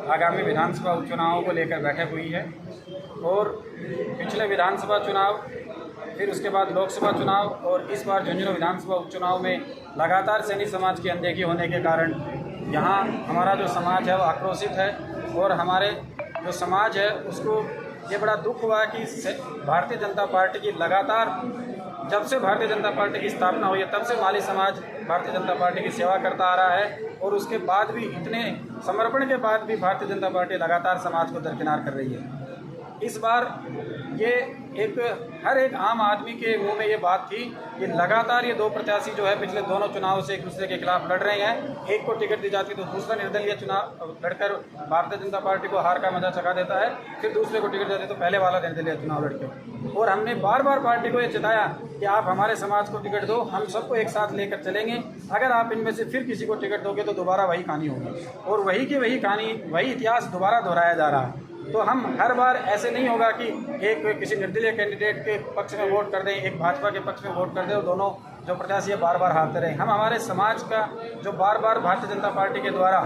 आगामी विधानसभा उपचुनावों को लेकर बैठक हुई है और पिछले विधानसभा चुनाव, फिर उसके बाद लोकसभा चुनाव और इस बार झुंझुनू विधानसभा उपचुनाव में लगातार सैनी समाज की अनदेखी होने के कारण यहाँ हमारा जो समाज है वो आक्रोशित है और हमारे जो समाज है उसको ये बड़ा दुख हुआ कि भारतीय जनता पार्टी की लगातार, जब से भारतीय जनता पार्टी की स्थापना हुई है तब से माली समाज भारतीय जनता पार्टी की सेवा करता आ रहा है और उसके बाद भी, इतने समर्पण के बाद भी भारतीय जनता पार्टी लगातार समाज को दरकिनार कर रही है। इस बार ये हर एक आम आदमी के मुंह में ये बात थी कि लगातार ये दो प्रत्याशी जो है पिछले दोनों चुनाव से एक दूसरे के खिलाफ लड़ रहे हैं। एक को टिकट दी जाती तो दूसरा निर्दलीय चुनाव लड़कर भारतीय जनता पार्टी को हार का मजा चखा देता है, फिर दूसरे को टिकट देते तो पहले वाला निर्दलीय चुनाव लड़के। और हमने बार बार पार्टी को ये चिताया कि आप हमारे समाज को टिकट दो, हम सबको एक साथ लेकर चलेंगे। अगर आप इनमें से फिर किसी को टिकट दोगे तो दोबारा वही कहानी होगी और वही की वही कहानी, वही इतिहास दोबारा दोहराया जा रहा है। तो हम हर बार ऐसे नहीं होगा कि एक किसी निर्दलीय कैंडिडेट के पक्ष में वोट कर दें, एक भाजपा के पक्ष में वोट कर दें और दोनों जो प्रत्याशी बार बार हारते रहे। हम हमारे समाज का जो बार बार भारतीय जनता पार्टी के द्वारा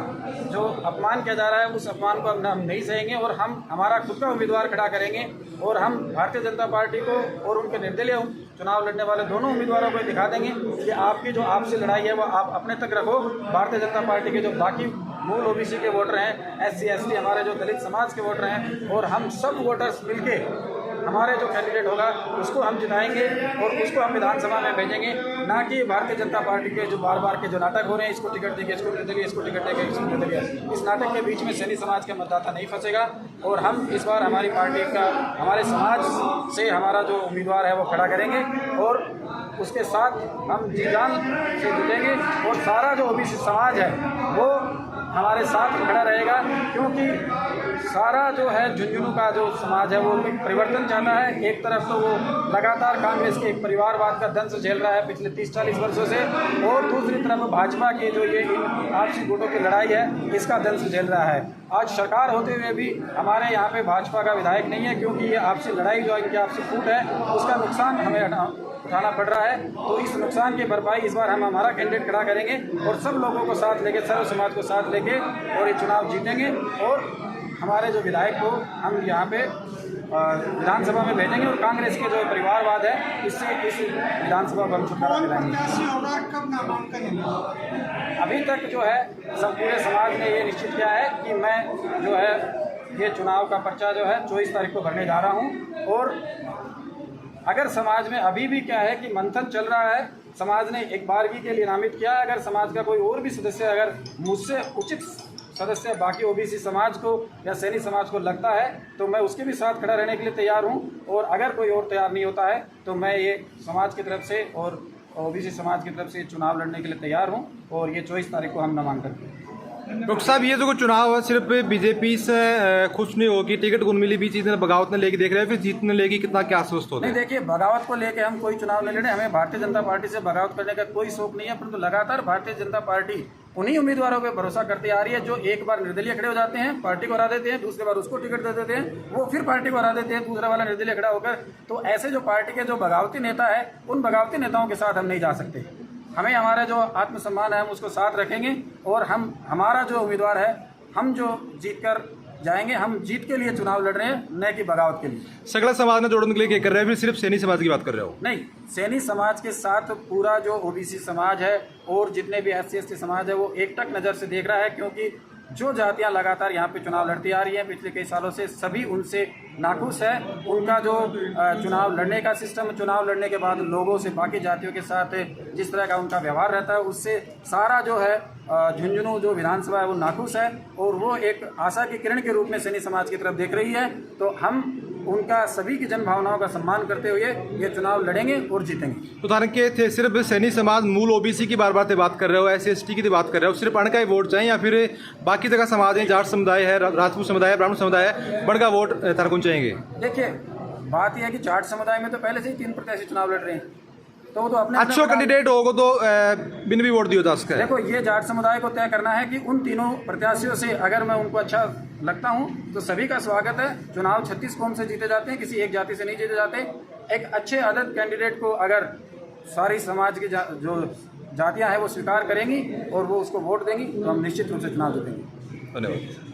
जो अपमान किया जा रहा है उस अपमान को हम नहीं सहेंगे और हम हमारा खुद का उम्मीदवार खड़ा करेंगे और हम भारतीय जनता पार्टी को और उनके निर्दलीय चुनाव लड़ने वाले दोनों उम्मीदवारों को दिखा देंगे कि आपकी जो आपसी लड़ाई है वो आप अपने तक रखो। भारतीय जनता पार्टी के जो बाकी मूल ओबीसी के वोटर हैं, SC ST हमारे जो दलित समाज के वोटर हैं और हम सब वोटर्स मिलके हमारे जो कैंडिडेट होगा उसको हम जिताएंगे और उसको हम विधानसभा में भेजेंगे, ना कि भारतीय जनता पार्टी के जो बार बार के जो नाटक हो रहे हैं, इसको टिकट देंगे, इसको निर्दलीय, इसको टिकट देंगे, इसको निर्दलीय। इस नाटक के बीच में सैनी समाज का मतदाता नहीं फंसेगा और हम इस बार हमारी पार्टी का, हमारे समाज से हमारा जो उम्मीदवार है वो खड़ा करेंगे और उसके साथ हम जी जान से जुटेंगे और सारा जो ओबीसी समाज है वो हमारे साथ खड़ा रहेगा, क्योंकि सारा जो है झुंझुनू का जो समाज है वो एक परिवर्तन चाहता है। एक तरफ तो वो लगातार कांग्रेस के एक परिवारवाद का दंश झेल रहा है पिछले 30-40 वर्षों से और दूसरी तरफ भाजपा के जो ये आपसी गुटों की लड़ाई है इसका दंश झेल रहा है। आज सरकार होते हुए भी हमारे यहाँ पे भाजपा का विधायक नहीं है, क्योंकि ये आपसी लड़ाई जो इनकी आपसी फूट है उसका नुकसान हमें उठाना पड़ रहा है। तो इस नुकसान की भरपाई इस बार हम हमारा कैंडिडेट खड़ा करेंगे और सब लोगों को साथ लेके, सर्व समाज को साथ लेके और ये चुनाव जीतेंगे और हमारे जो विधायक को हम यहाँ पे विधानसभा में भेजेंगे और कांग्रेस के जो परिवारवाद है इससे इस विधानसभा को हम छुटकारा दिलाएंगे। अभी तक जो है सब पूरे समाज ने ये निश्चित किया है कि मैं जो है ये चुनाव का पर्चा जो है 24 तारीख को भरने जा रहा हूँ। और अगर समाज में अभी भी क्या है कि मंथन चल रहा है, समाज ने एक बारगी के लिए नामित किया, अगर समाज का कोई और भी सदस्य अगर मुझसे उचित सदस्य बाकी ओबीसी समाज को या सैनी समाज को लगता है तो मैं उसके भी साथ खड़ा रहने के लिए तैयार हूं। और अगर कोई और तैयार नहीं होता है तो मैं ये समाज की तरफ से और ओबीसी समाज की तरफ से चुनाव लड़ने के लिए तैयार हूं और ये 24 तारीख को हम नामांकन करेंगे। डॉक्टर साहब, ये जो चुनाव है सिर्फ बीजेपी से खुश नहीं होगी, टिकट कौन मिली भी चीज़ बगावत ने लेके देख रहे हैं, फिर जीतने लेगी कितना क्या आश्वस्त होता है? नहीं, देखिए बगावत को लेके हम कोई चुनाव नहीं लड़े, हमें भारतीय जनता पार्टी से बगावत करने का कोई शौक नहीं है, परंतु लगातार भारतीय जनता पार्टी उन्हीं उम्मीदवारों पर भरोसा करती आ रही है जो एक बार निर्दलीय खड़े हो जाते हैं, पार्टी को हरा देते हैं, दूसरी बार उसको टिकट दे देते हैं, वो फिर पार्टी को हरा देते हैं, दूसरा वाला निर्दलीय खड़ा होकर। तो ऐसे जो पार्टी के जो बगावती नेता है उन बगावती नेताओं के साथ हम नहीं जा सकते। हमें हमारा जो आत्मसम्मान है हम उसको साथ रखेंगे और हम हमारा जो उम्मीदवार है हम जो जीत कर जाएंगे, हम जीत के लिए चुनाव लड़ रहे हैं, न कि बगावत के लिए। सगला समाज ने जोड़ने के लिए क्या कर रहे हैं, फिर सिर्फ सैनी समाज की बात कर रहे हो? नहीं, सैनी समाज के साथ पूरा जो ओबीसी समाज है और जितने भी SC ST समाज है वो एकटक नज़र से देख रहा है, क्योंकि जो जातियां लगातार यहाँ पे चुनाव लड़ती आ रही हैं पिछले कई सालों से, सभी उनसे नाखुश है। उनका जो चुनाव लड़ने का सिस्टम, चुनाव लड़ने के बाद लोगों से, बाकी जातियों के साथ जिस तरह का उनका व्यवहार रहता है, उससे सारा जो है झुंझुनू जो विधानसभा है वो नाखुश है और वो एक आशा की किरण के रूप में सैनी समाज की तरफ देख रही है। तो हम उनका सभी की जन भावनाओं का सम्मान करते हुए ये चुनाव लड़ेंगे और जीतेंगे। उदाहरण के थे सिर्फ सैनी समाज मूल ओबीसी की बार बार बात कर रहे हो, SC ST की बात कर रहे हो, सिर्फ अण का ही वोट चाहिए या फिर बाकी जगह समाज है, जाट समुदाय है, राजपूत समुदाय है, ब्राह्मण समुदाय है, बड़ का वोट तार कौन चाहेंगे? देखिए बात यह है कि जाट समुदाय में तो पहले से ही 3 प्रत्याशी चुनाव लड़ रहे हैं, तो वो तो अपने अच्छो कैंडिडेट होगा तो बिन भी वोट दियो जा सकता है। देखो ये जाट समुदाय को तय करना है कि उन तीनों प्रत्याशियों से अगर मैं उनको अच्छा लगता हूं तो सभी का स्वागत है। चुनाव 36 कौम से जीते जाते हैं, किसी एक जाति से नहीं जीते जाते। एक अच्छे आदर्श कैंडिडेट को अगर सारी समाज की जो जातियां हैं वो स्वीकार करेंगी और वो उसको वोट देंगी तो हम निश्चित रूप से चुनाव जीतेंगे। धन्यवाद।